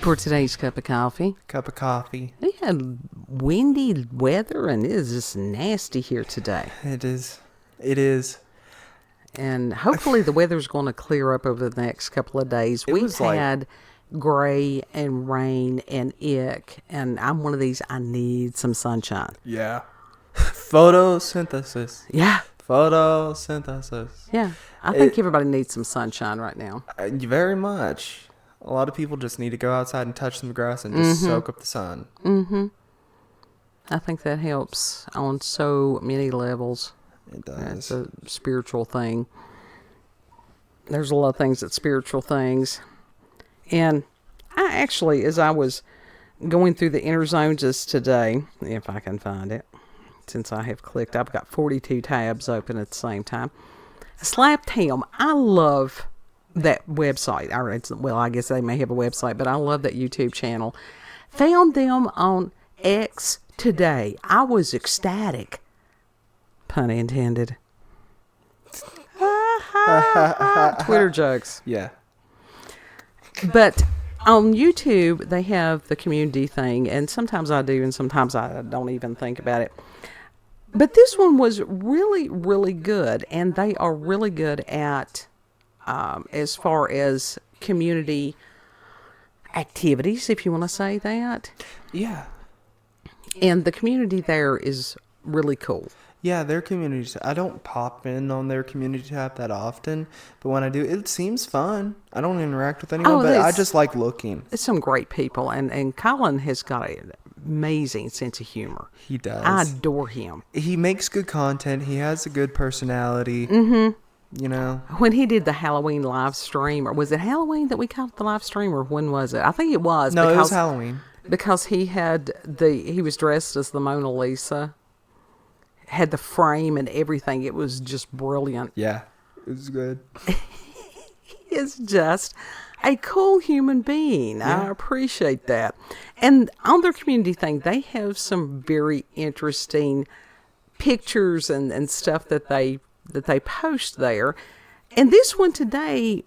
for today's cup of coffee. Cup of coffee. We had windy weather, and it is just nasty here today. It is. It is. And hopefully the weather's going to clear up over the next couple of days. We've had gray and rain and ick, and I'm one of these, I need some sunshine. Yeah. Photosynthesis. Yeah. Photosynthesis. Yeah. I think everybody needs some sunshine right now. Very much. A lot of people just need to go outside and touch some grass and just soak up the sun. Mm-hmm. I think that helps on so many levels. It does. It's a spiritual thing. There's a lot of things that's spiritual things. And I actually, as I was going through the inner zones today, if I can find it, since I have clicked, I've got 42 tabs open at the same time. Slapped Him. I love that website. Well, I guess they may have a website, but I love that YouTube channel. Found them on X today. I was ecstatic. Pun intended. Twitter jokes. Yeah. But on YouTube, they have the community thing, and sometimes I do, and sometimes I don't even think about it. But this one was really, really good, and they are really good at, as far as community activities, if you want to say that. Yeah. And the community there is really cool. Yeah, their community. I don't pop in on their community tab that often, but when I do, it seems fun. I don't interact with anyone, but I just like looking. It's some great people, and Colin has got an amazing sense of humor. He does. I adore him. He makes good content. He has a good personality. Mm-hmm. You know? When he did the Halloween live stream, or was it Halloween that we caught the live stream, or when was it? I think it was. No, it was Halloween. Because he was dressed as the Mona Lisa. Had the frame and everything. It was just brilliant. Yeah, it was good. He is just a cool human being. Yeah. I appreciate that. And on their community thing, they have some very interesting pictures and stuff that they post there. And this one today,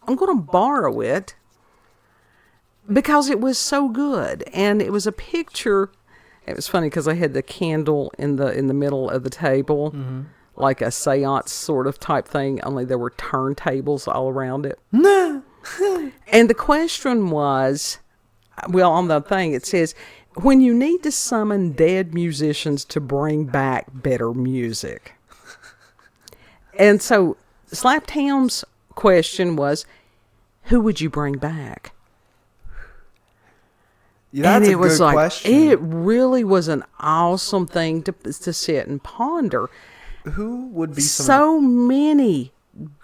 I'm going to borrow it because it was so good. And it was a picture. It was funny because I had the candle in the middle of the table, like a seance sort of type thing, only there were turntables all around it. And the question was, well, on the thing it says, when you need to summon dead musicians to bring back better music. And so Slapped Ham's question was, who would you bring back? Yeah, that's a good question. It really was an awesome thing to sit and ponder. Who would be so many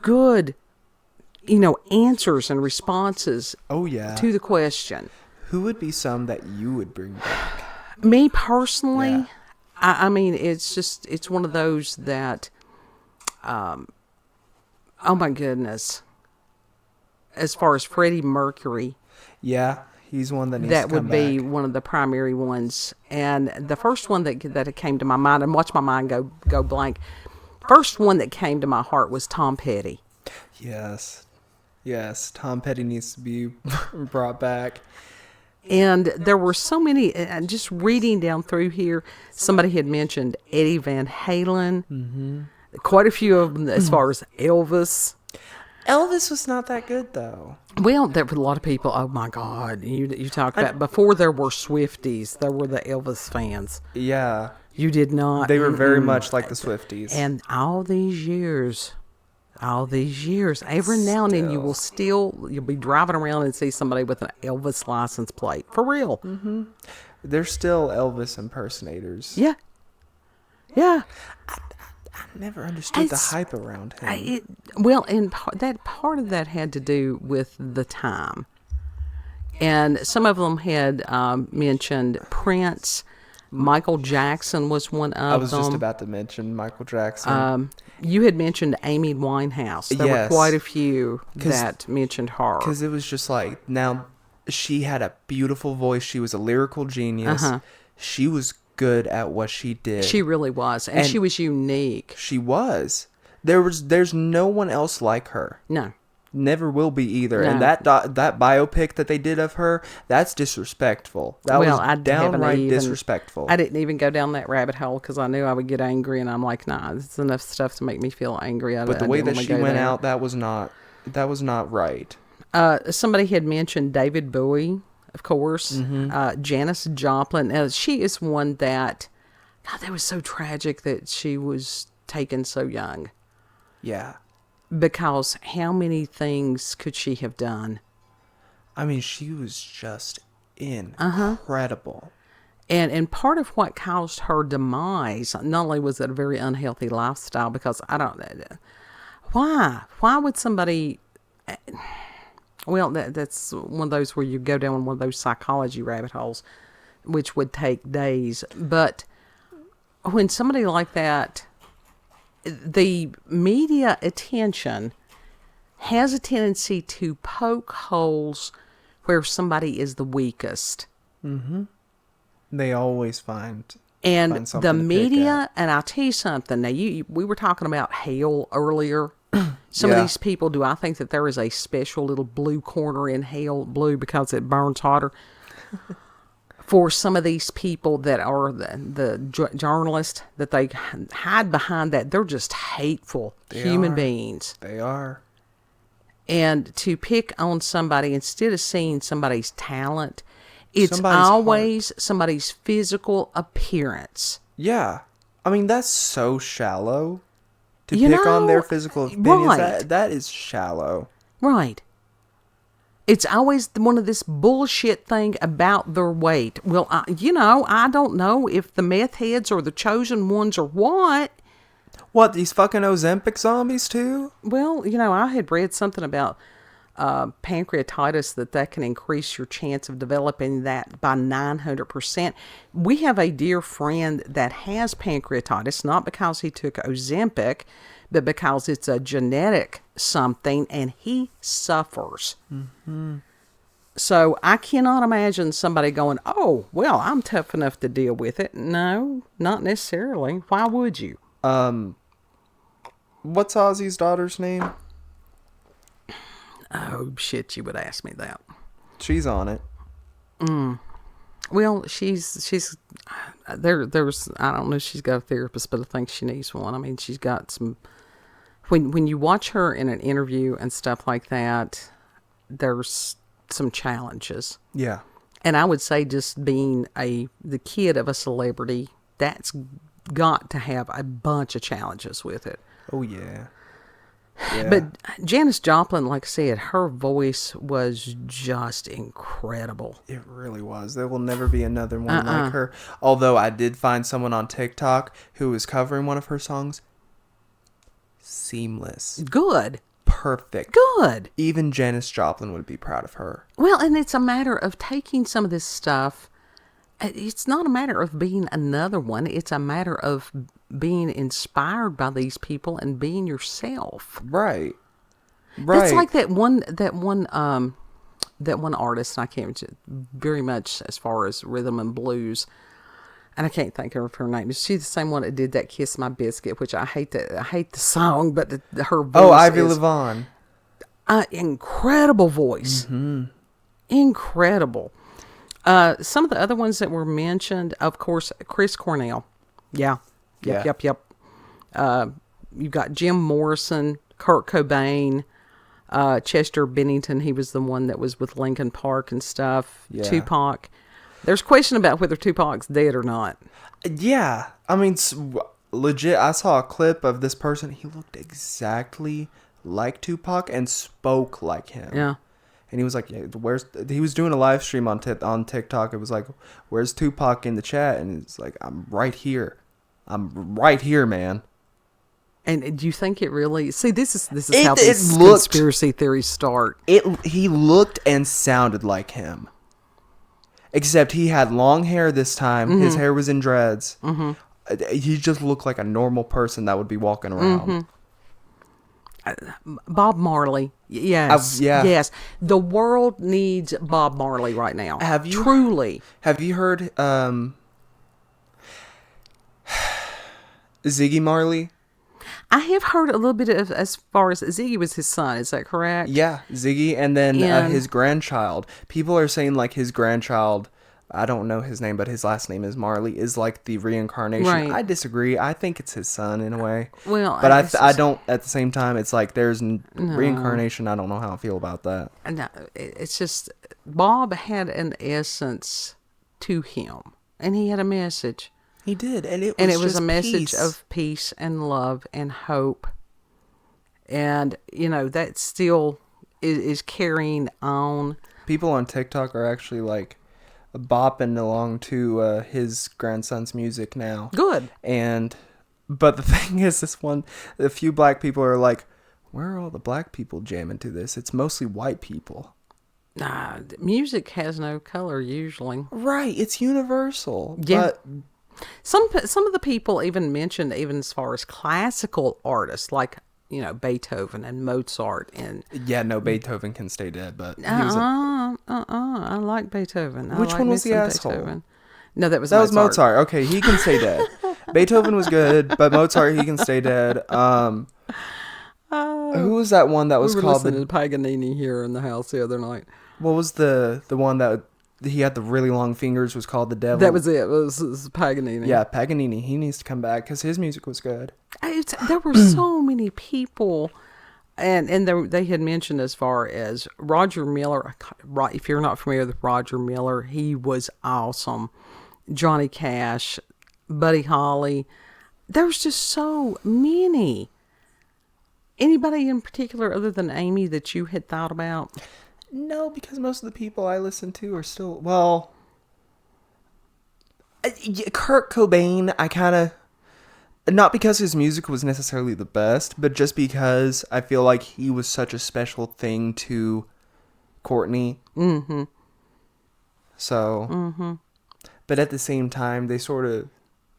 good, answers and responses to the question. Who would be some that you would bring back? Me personally, I mean, it's one of those that, oh my goodness, as far as Freddie Mercury. Yeah. He's one that needs to come back. That would be one of the primary ones. And the first one that came to my mind, and watch my mind go blank, first one that came to my heart was Tom Petty. Yes. Tom Petty needs to be brought back. And there were so many, just reading down through here, somebody had mentioned Eddie Van Halen. Mm-hmm. Quite a few of them as far as Elvis. Elvis was not that good, though. Well, there were a lot of people. Oh my God! You talk about before there were Swifties, there were the Elvis fans. Yeah, you did not. They were very much like the Swifties. And all these years, every now and then you'll be driving around and see somebody with an Elvis license plate for real. Mm-hmm. They're still Elvis impersonators. Yeah. I never understood the hype around him. And part of that had to do with the time. And some of them had mentioned Prince. Michael Jackson was one of them. I was just about to mention Michael Jackson. You had mentioned Amy Winehouse. There were quite a few that mentioned her. Because it was just like, now, she had a beautiful voice. She was a lyrical genius. She was good at what she did. She really was. And she was unique. She was. There's no one else like her. No. Never will be either. No. And that biopic that they did of her, that's disrespectful. That was downright disrespectful. I didn't even go down that rabbit hole because I knew I would get angry, and I'm like, nah, this is enough stuff to make me feel angry. But the way that she went out, that was not right. Somebody had mentioned David Bowie, of course. Janis Joplin. She is one that, God, that was so tragic that she was taken so young. Yeah. Because how many things could she have done? I mean, she was just incredible. And part of what caused her demise, not only was it a very unhealthy lifestyle, because I don't know, why would somebody, well, that's one of those where you go down one of those psychology rabbit holes, which would take days. But when somebody like that, the media attention has a tendency to poke holes where somebody is the weakest. Mm-hmm. They always find something the media, and I'll tell you something. Now, we were talking about hell earlier. Some of these people, do I think that there is a special little blue corner in hell, blue because it burns hotter? For some of these people that are the journalists, that they hide behind that, they're just hateful human beings. They are. And to pick on somebody instead of seeing somebody's talent, it's always somebody's physical appearance. Yeah. I mean, that's so shallow. To pick on their physical opinions, right. That is shallow. Right. It's always one of this bullshit thing about their weight. Well, I don't know if the meth heads are the chosen ones or what. What, these fucking Ozempic zombies too? Well, I had read something about pancreatitis, that can increase your chance of developing that by 900%. We have a dear friend that has pancreatitis, not because he took Ozempic, but because it's a genetic something, and he suffers. Mm-hmm. So I cannot imagine somebody going, oh, well, I'm tough enough to deal with it. No, not necessarily. Why would you? What's Ozzy's daughter's name? Oh, shit, you would ask me that. She's on it. Well, she's there's, I don't know if she's got a therapist, but I think she needs one. I mean, she's got some, when you watch her in an interview and stuff like that, there's some challenges. Yeah. And I would say just being the kid of a celebrity, that's got to have a bunch of challenges with it. Oh, yeah. Yeah. But Janis Joplin, like I said, her voice was just incredible. It really was. There will never be another one like her. Although I did find someone on TikTok who was covering one of her songs. Seamless. Good. Perfect. Good. Even Janis Joplin would be proud of her. Well, and it's a matter of taking some of this stuff. It's not a matter of being another one. It's a matter of being inspired by these people and being yourself. Right. That's like that one artist, and I can't very much as far as rhythm and blues, and I can't think of her name. Is she the same one that did that "Kiss My Biscuit"? Which I hate the song, but her voice. Oh, Ivy LeVon. Incredible voice. Mm-hmm. Incredible. Some of the other ones that were mentioned, of course, Chris Cornell. Yeah. Yep. You've got Jim Morrison, Kurt Cobain, Chester Bennington. He was the one that was with Linkin Park and stuff. Yeah. Tupac. There's question about whether Tupac's dead or not. Yeah. I mean, legit, I saw a clip of this person. He looked exactly like Tupac and spoke like him. Yeah. And he was like, he was doing a live stream on TikTok. It was like, where's Tupac in the chat? And it's like, I'm right here, man. And do you think it really, see, this is how these conspiracy theories start. He looked and sounded like him. Except he had long hair this time. Mm-hmm. His hair was in dreads. Mm-hmm. He just looked like a normal person that would be walking around. Mm-hmm. Bob Marley. Yes. Yes. The world needs Bob Marley right now. Truly. Have you heard Ziggy Marley? I have heard a little bit of, as far as Ziggy was his son. Is that correct? Yeah, Ziggy, and then And- his grandchild. People are saying like his grandchild, I don't know his name, but his last name is Marley, is like the reincarnation. Right. I disagree. I think it's his son in a way. Well, But it's I just- don't, at the same time, it's like there's reincarnation. I don't know how I feel about that. No, it's just Bob had an essence to him, and he had a message, He did, and it was just a message peace. of peace and love and hope, and that still is carrying on. People on TikTok are actually like bopping along to his grandson's music now. Good. But the thing is, a few black people are like, where are all the black people jamming to this? It's mostly white people. Nah, music has no color usually. Right, it's universal. Yeah. But Some of the people even mentioned, even as far as classical artists like Beethoven and Mozart and yeah, no, Beethoven can stay dead. But he was I like Beethoven. Which one was the asshole? Beethoven. No, that was Mozart. Okay, he can stay dead. Beethoven was good, but Mozart, he can stay dead. Who was that one that was We were called listening to Paganini here in the house the other night. What was the one that he had the really long fingers was called The Devil? That was it. It was Paganini. Yeah, Paganini. He needs to come back because his music was good. There were so many people, and they had mentioned as far as Roger Miller. If you're not familiar with Roger Miller, he was awesome. Johnny Cash, Buddy Holly. There's just so many. Anybody in particular other than Amy that you had thought about? No, because most of the people I listen to are still, well, Kurt Cobain, I kind of, not because his music was necessarily the best, but just because I feel like he was such a special thing to Courtney. Mm-hmm. So, Mm-hmm. but at the same time, they sort of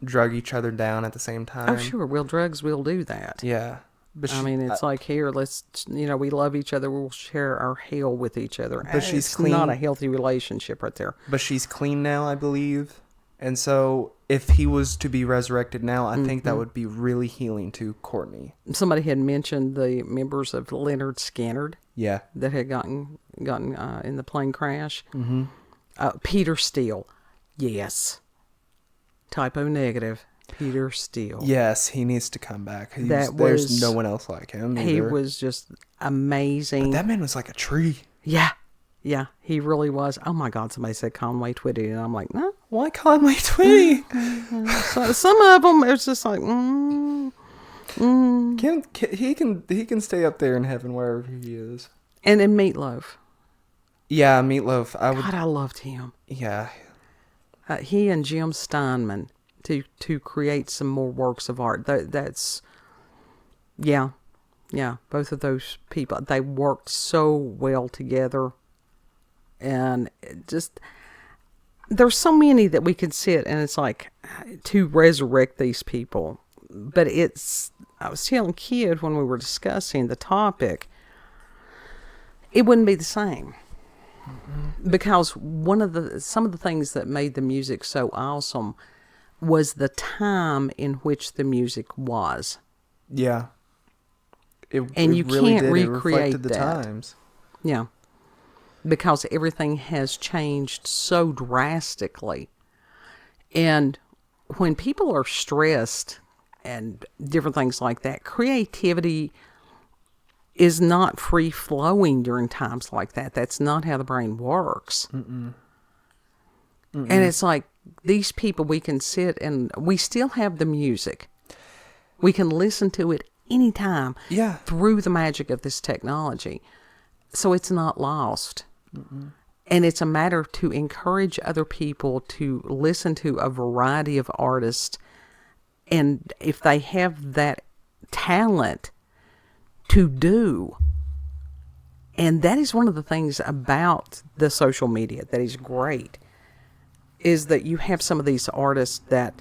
drug each other down at the same time. Oh, sure. Well, drugs will do that. Yeah. But I mean, it's like, here, let's, we love each other. We'll share our hell with each other. But she's it's clean. not a healthy relationship right there. But she's clean now, I believe. And so if he was to be resurrected now, I think that would be really healing to Courtney. Somebody had mentioned the members of Leonard Skinner Yeah. that had gotten in the plane crash. Mm-hmm. Peter Steele. Yes. Typo negative. Peter Steele. Yes, he needs to come back. was There's no one else like him either. He was just amazing. But that man was like a tree. Yeah. Yeah, he really was. Oh my God, somebody said Conway Twitty, and I'm like, no. Why Conway Twitty? So, some of them, it's just like, He can stay up there in heaven wherever he is. And in Meatloaf. Yeah, Meatloaf. God, I loved him. Yeah. He and Jim Steinman to create some more works of art. That's, yeah, both of those people, they worked so well together. And just, there's so many that we could sit and it's like to resurrect these people. But I was telling Kid when we were discussing the topic, it wouldn't be the same. Because some of the things that made the music so awesome was the time in which the music was. Yeah. You really can't did. It recreate reflected the that. times. Yeah. Because everything has changed so drastically. And when people are stressed and different things like that, creativity is not free flowing during times like that. That's not how the brain works. And it's like these people, we can sit and we still have the music. We can listen to it anytime through the magic of this technology. So it's not lost. And it's a matter to encourage other people to listen to a variety of artists. And if they have that talent to do. And that is one of the things about the social media that is great, is that you have some of these artists that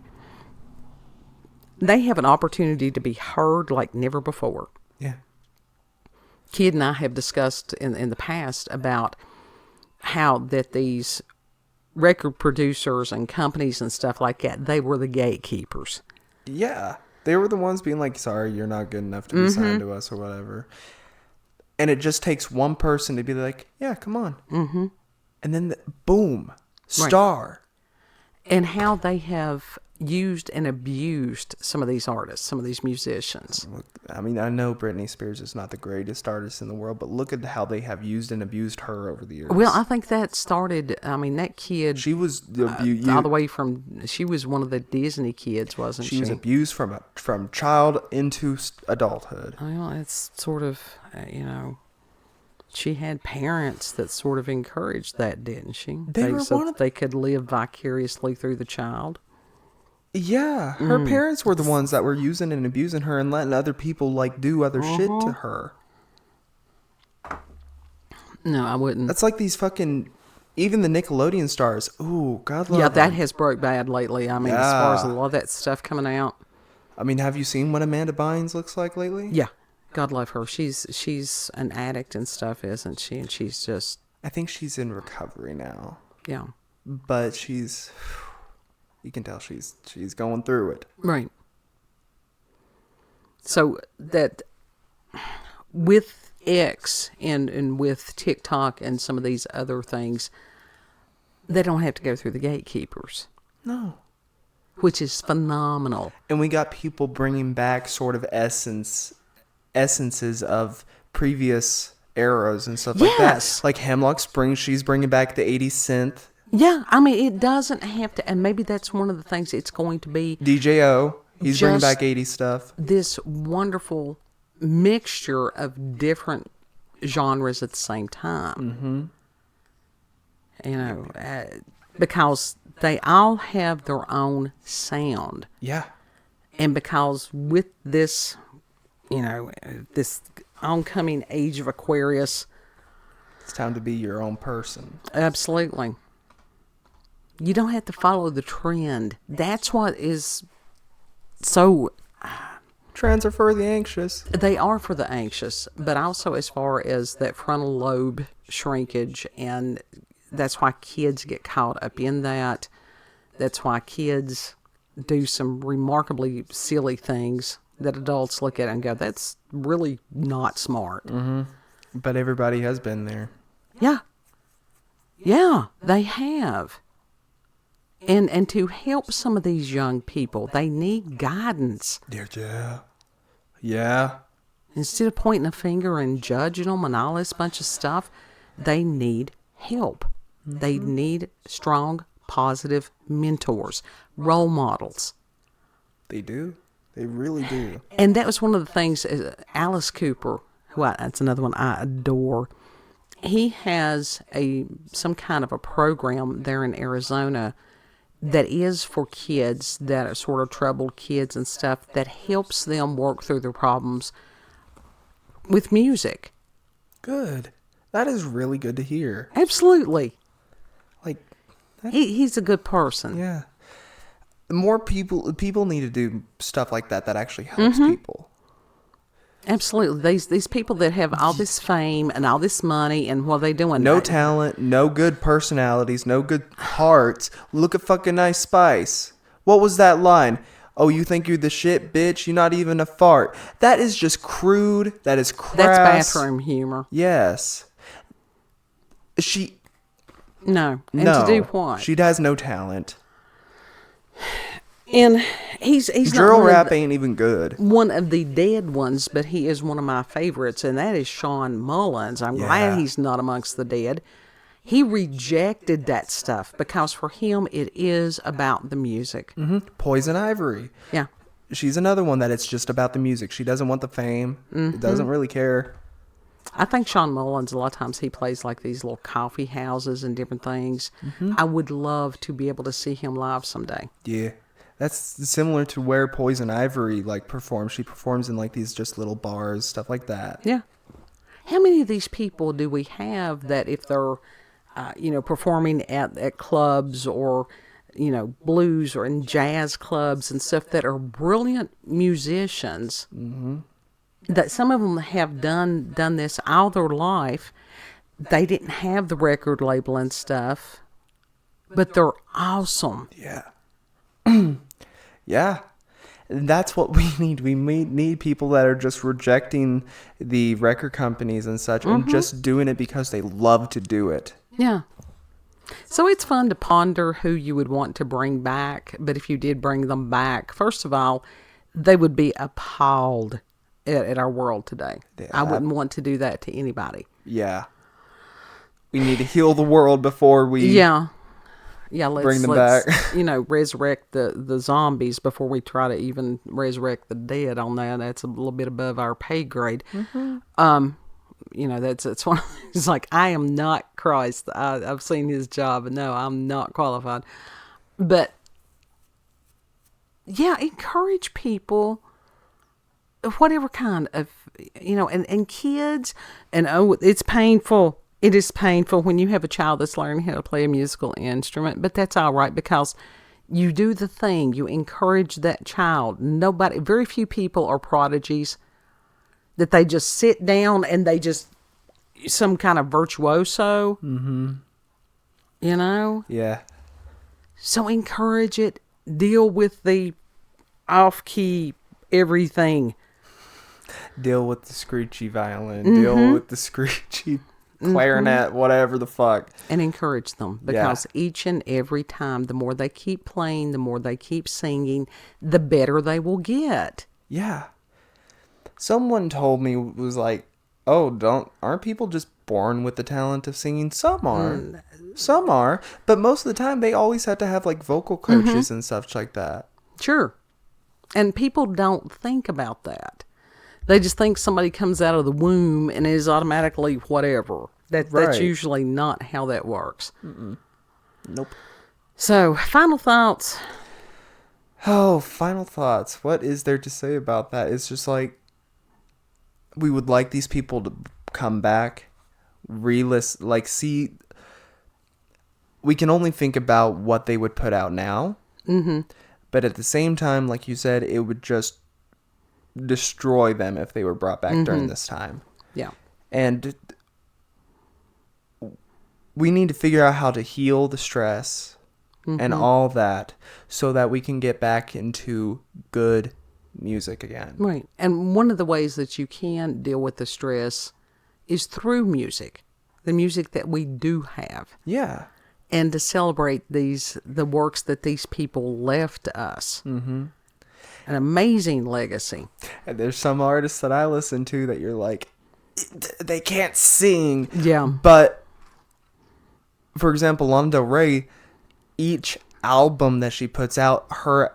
they have an opportunity to be heard like never before. Yeah. Kid and I have discussed in the past about how that these record producers and companies and stuff like that, they were the gatekeepers. Yeah. They were the ones being like, sorry, you're not good enough to be signed to us or whatever. And it just takes one person to be like, yeah, come on. Mm-hmm. And then, boom, star. Right. And how they have used and abused some of these artists, some of these musicians. I mean, I know Britney Spears is not the greatest artist in the world, but look at how they have used and abused her over the years. Well, I think that started, I mean, that kid... She was... all the way from... She was one of the Disney kids, wasn't she? She was abused from child into adulthood. Well, it's sort of, she had parents that sort of encouraged that, didn't she? They could live vicariously through the child. Yeah, her parents were the ones that were using and abusing her and letting other people do other shit to her. No, I wouldn't. That's like these fucking, even the Nickelodeon stars. Ooh, God love them. that has broke bad lately. I mean, as far as a lot of that stuff coming out. I mean, have you seen what Amanda Bynes looks like lately? Yeah, God love her. She's an addict and stuff, isn't she? And she's just... I think she's in recovery now. Yeah. But she's... You can tell she's going through it. Right. So that with X and with TikTok and some of these other things, they don't have to go through the gatekeepers. No. Which is phenomenal. And we got people bringing back sort of essences of previous eras and stuff like that. Like Hemlock Springs, she's bringing back the 80s synth. Yeah, I mean, it doesn't have to, and maybe that's one of the things it's going to be. DJO, he's bringing back 80s stuff. This wonderful mixture of different genres at the same time. Mm-hmm. Because they all have their own sound. Yeah. And because with this, this oncoming age of Aquarius, it's time to be your own person. Absolutely. You don't have to follow the trend. That's what is so... Trends are for the anxious. They are for the anxious, but also as far as that frontal lobe shrinkage, and that's why kids get caught up in that. That's why kids do some remarkably silly things that adults look at and go, that's really not smart. Mm-hmm. But everybody has been there. Yeah. Yeah, they have. And to help some of these young people, they need guidance. Yeah. Yeah. Instead of pointing a finger and judging them and all this bunch of stuff, they need help. Mm-hmm. They need strong, positive mentors, role models. They do. They really do. And that was one of the things, Alice Cooper, that's another one I adore. He has some kind of a program there in Arizona that is for kids that are sort of troubled kids and stuff, that helps them work through their problems with music. Good. That is really good to hear. Absolutely. Like, he's a good person. Yeah. More people need to do stuff like that actually helps people. Absolutely. These people that have all this fame and all this money, and what are they doing? No talent, no good personalities, no good hearts. Look at fucking Ice Spice. What was that line? Oh, you think you're the shit, bitch? You're not even a fart. That is just crude. That is crass. That's bathroom humor. Yes. No. And to do what? She has no talent. And he's girl rap ain't even good. One of the dead ones, but he is one of my favorites, and that is Sean Mullins. I'm glad he's not amongst the dead. He rejected that stuff because for him it is about the music. Mm-hmm. Poison Ivory. Yeah. She's another one that it's just about the music. She doesn't want the fame. Mm-hmm. Doesn't really care. I think Sean Mullins, a lot of times he plays like these little coffee houses and different things. Mm-hmm. I would love to be able to see him live someday. Yeah. That's similar to where Poison Ivory performs. She performs in these just little bars, stuff like that. Yeah. How many of these people do we have that if they're, performing at clubs or, blues or in jazz clubs and stuff that are brilliant musicians, that some of them have done this all their life. They didn't have the record label and stuff, but they're awesome. Yeah. Yeah. That's what we need. We need people that are just rejecting the record companies and such and just doing it because they love to do it. Yeah. So it's fun to ponder who you would want to bring back. But if you did bring them back, first of all, they would be appalled at our world today. Yeah. I wouldn't want to do that to anybody. Yeah. We need to heal the world before we bring them back. Resurrect the zombies before we try to even resurrect the dead on that. That's a little bit above our pay grade. That's one of things, like, I am not Christ. I've seen his job, and no, I'm not qualified. But yeah, encourage people of whatever kind of, and kids, and it's painful. It is painful when you have a child that's learning how to play a musical instrument, but that's all right because you do the thing. You encourage that child. Very few people are prodigies that they just sit down and they just, some kind of virtuoso, Yeah. So encourage it. Deal with the off-key everything. Deal with the screechy violin. Deal with the screechy clarinet, whatever the fuck. And encourage them because each and every time, the more they keep playing, the more they keep singing, the better they will get. Yeah. Someone told me, was like, aren't people just born with the talent of singing? Some are. Some are. But most of the time, they always have to have like vocal coaches and such like that. Sure. And people don't think about that. They just think somebody comes out of the womb and is automatically whatever. That's usually not how that works. Nope. So, final thoughts. Oh, final thoughts. What is there to say about that? It's just like, we would like these people to come back, see. We can only think about what they would put out now. But at the same time, like you said, it would just destroy them if they were brought back during this time. Yeah. And we need to figure out how to heal the stress and all that so that we can get back into good music again. Right. And one of the ways that you can deal with the stress is through music. The music that we do have. Yeah. And to celebrate the works that these people left us. An amazing legacy. And there's some artists that I listen to that you're like, they can't sing. Yeah. But, for example, Lana Del Rey, each album that she puts out, her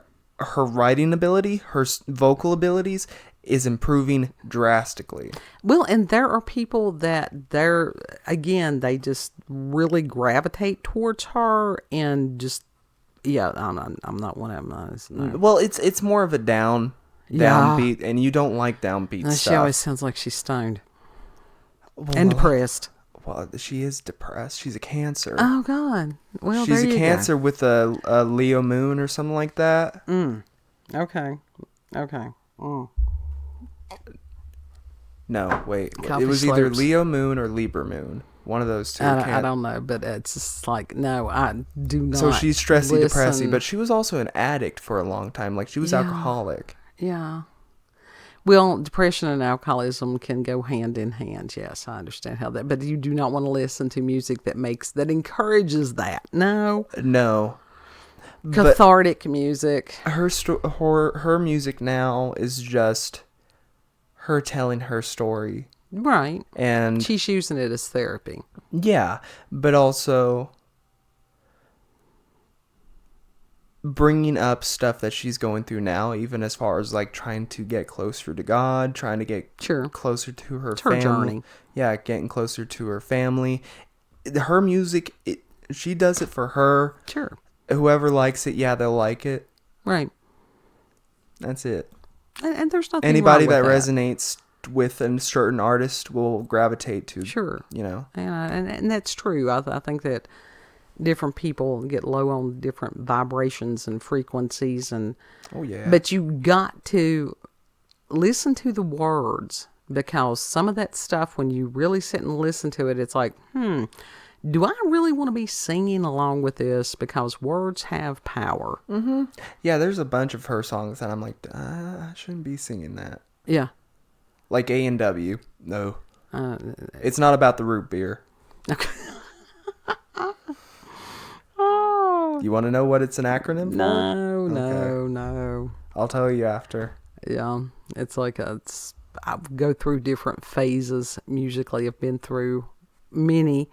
writing ability, her vocal abilities is improving drastically. Well, and there are people that they just really gravitate towards her and just, I'm not one of them. No. Well, it's more of a downbeat, and you don't like downbeat stuff. She always sounds like she's stoned and depressed. Well, she is depressed. She's a Cancer. Oh, God. Well, she's there you a Cancer go. with a Leo moon or something like that. Okay. No, wait. Coffee it was either slopes. Leo moon or Libra moon. One of those two. I don't know, but it's just like, no, I do not. So she's stressy, listen. depressy, but she was also an addict for a long time. Like, she was alcoholic. Yeah. Well, depression and alcoholism can go hand in hand. Yes, I understand how that. But you do not want to listen to music that encourages that. No. Cathartic music. Her music now is just her telling her story. Right. And she's using it as therapy. Yeah, but also bringing up stuff that she's going through now, even as far as like trying to get closer to God, trying to get closer to her family. Her journey. Yeah, getting closer to her family. Her music, she does it for her. Sure. Whoever likes it, they'll like it. Right. That's it. And there's nothing Anybody wrong with that resonates with a certain artist will gravitate to. Sure. And that's true. I think that different people get low on different vibrations and frequencies, but you got to listen to the words, because some of that stuff, when you really sit and listen to it, it's like, do I really want to be singing along with this? Because words have power. Mm-hmm. Yeah, there's a bunch of her songs that I'm like, I shouldn't be singing that. Yeah. Like A&W. No. It's not about the root beer. Okay. Oh. You want to know what it's an acronym for? No. I'll tell you after. Yeah. It's like I go through different phases musically. I've been through many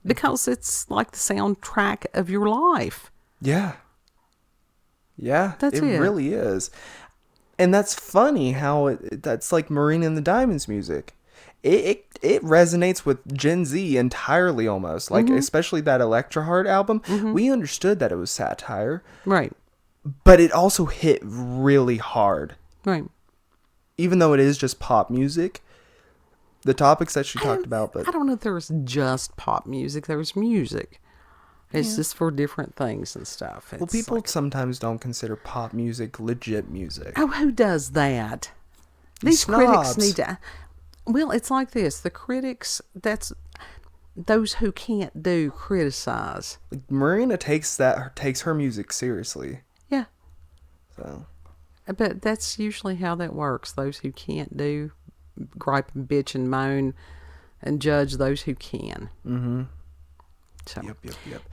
because it's like the soundtrack of your life. Yeah. Yeah. That's it. It really is. And that's funny how that's like Marina and the Diamonds music. It resonates with Gen Z entirely almost. Like, especially that Electra Heart album. We understood that it was satire. Right. But it also hit really hard. Right. Even though it is just pop music. The topics that she talked about. But I don't know if there was just pop music. There was music. It's just for different things and stuff. Well, people sometimes don't consider pop music legit music. Oh, who does that? These Snobs. critics need to... Well, it's like this. The critics, that's... Those who can't do criticize. Like, Marina takes her music seriously. Yeah. So. But that's usually how that works. Those who can't do gripe and bitch and moan and judge those who can. Mm-hmm. So, Yep.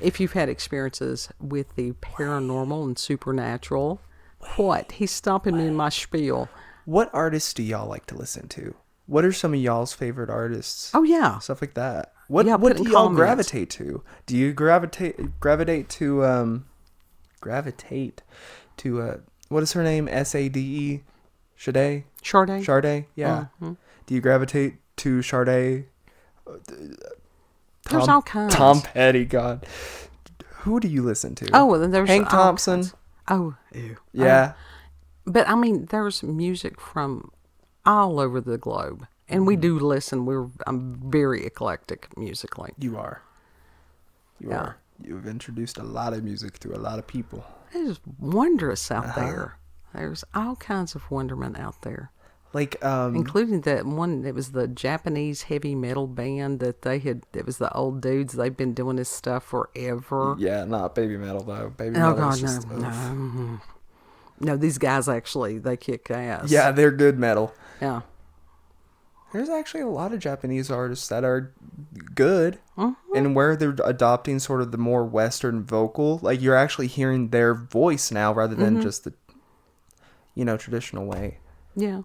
if you've had experiences with the paranormal and supernatural, what? He's stopping me in my spiel. What artists do y'all like to listen to? What are some of y'all's favorite artists? Oh, yeah. Stuff like that. What Yeah, do y'all comments. gravitate to? Do you gravitate to what is her name? Sade? Sade? Sade? Sade? Yeah. Mm-hmm. Do you gravitate to Sade? There's all kinds. Tom Petty, God. Who do you listen to? Oh, well, then there's Hank Thompson. Oh, ew. Yeah. But I mean, there's music from all over the globe, and we do listen. I'm very eclectic musically. You are. You are. You've introduced a lot of music to a lot of people. It's wondrous out there. There's all kinds of wonderment out there. Like, including that one, it was the Japanese heavy metal band that it was the old dudes. They've been doing this stuff forever. Yeah, not baby metal though. Baby Oh, metal God, is just, no. No, these guys actually, they kick ass. Yeah, they're good metal. Yeah. There's actually a lot of Japanese artists that are good. And where they're adopting sort of the more Western vocal, like you're actually hearing their voice now rather than just the, traditional way. Yeah.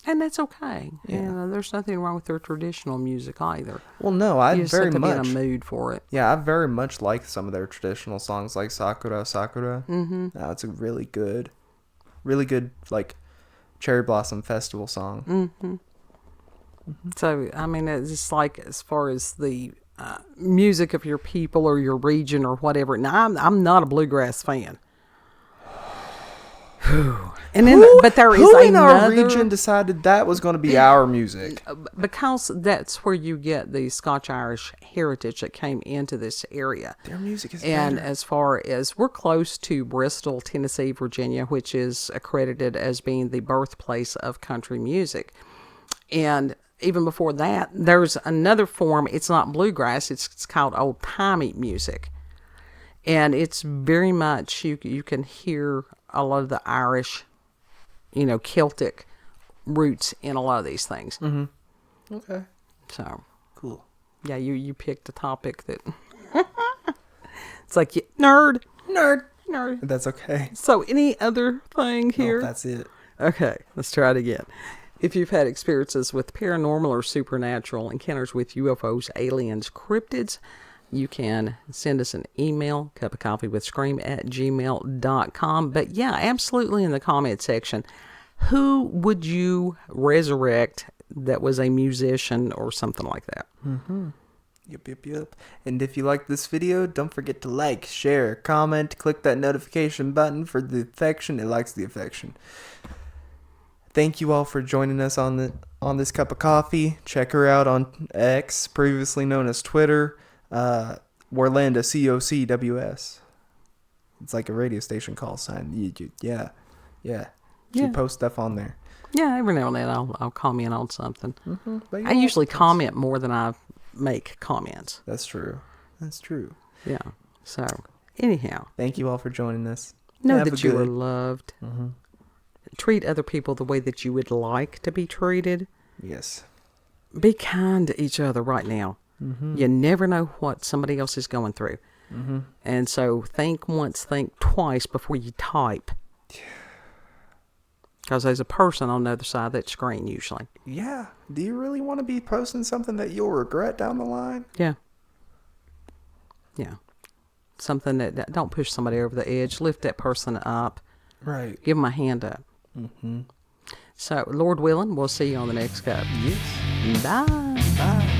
And that's okay. Yeah. There's nothing wrong with their traditional music either. Well, no, I you just very have to much be in a mood for it. Yeah, I very much like some of their traditional songs, like Sakura Sakura. It's a really good, like cherry blossom festival song. So, I mean, it's just like as far as the music of your people or your region or whatever. Now, I'm not a bluegrass fan. And then, but there is who another, in our region decided that was going to be our music? Because that's where you get the Scotch-Irish heritage that came into this area. Their music is And better. as far as we're close to Bristol, Tennessee, Virginia, which is accredited as being the birthplace of country music. And even before that, there's another form. It's not bluegrass. It's called old-timey music. And it's very much, you can hear a lot of the Irish, Celtic roots in a lot of these things. Okay. So. Cool. Yeah, you picked a topic that... It's like, nerd. That's okay. So, any other thing here? No, that's it. Okay, let's try it again. If you've had experiences with paranormal or supernatural encounters with UFOs, aliens, cryptids, you can send us an email, cupofcoffeewithscream@gmail.com. But yeah, absolutely in the comment section, who would you resurrect that was a musician or something like that? Yep. And if you like this video, don't forget to like, share, comment, click that notification button for the affection. It likes the affection. Thank you all for joining us on this cup of coffee. Check her out on X, previously known as Twitter. Warlanda COCWS. It's like a radio station call sign. Yeah. She posts stuff on there. Yeah, every now and then I'll comment on something. But I usually comment more than I make comments. That's true. That's true. Yeah. So, anyhow. Thank you all for joining us. Know that you are loved. Mm-hmm. Treat other people the way that you would like to be treated. Yes. Be kind to each other right now. Mm-hmm. You never know what somebody else is going through. Mm-hmm. And so think once, think twice before you type. Because there's a person on the other side of that screen usually. Yeah. Do you really want to be posting something that you'll regret down the line? Yeah. Yeah. Something that don't push somebody over the edge. Lift that person up. Right. Give them a hand up. Mm-hmm. So, Lord willing, we'll see you on the next cup. Yes. Bye. Bye.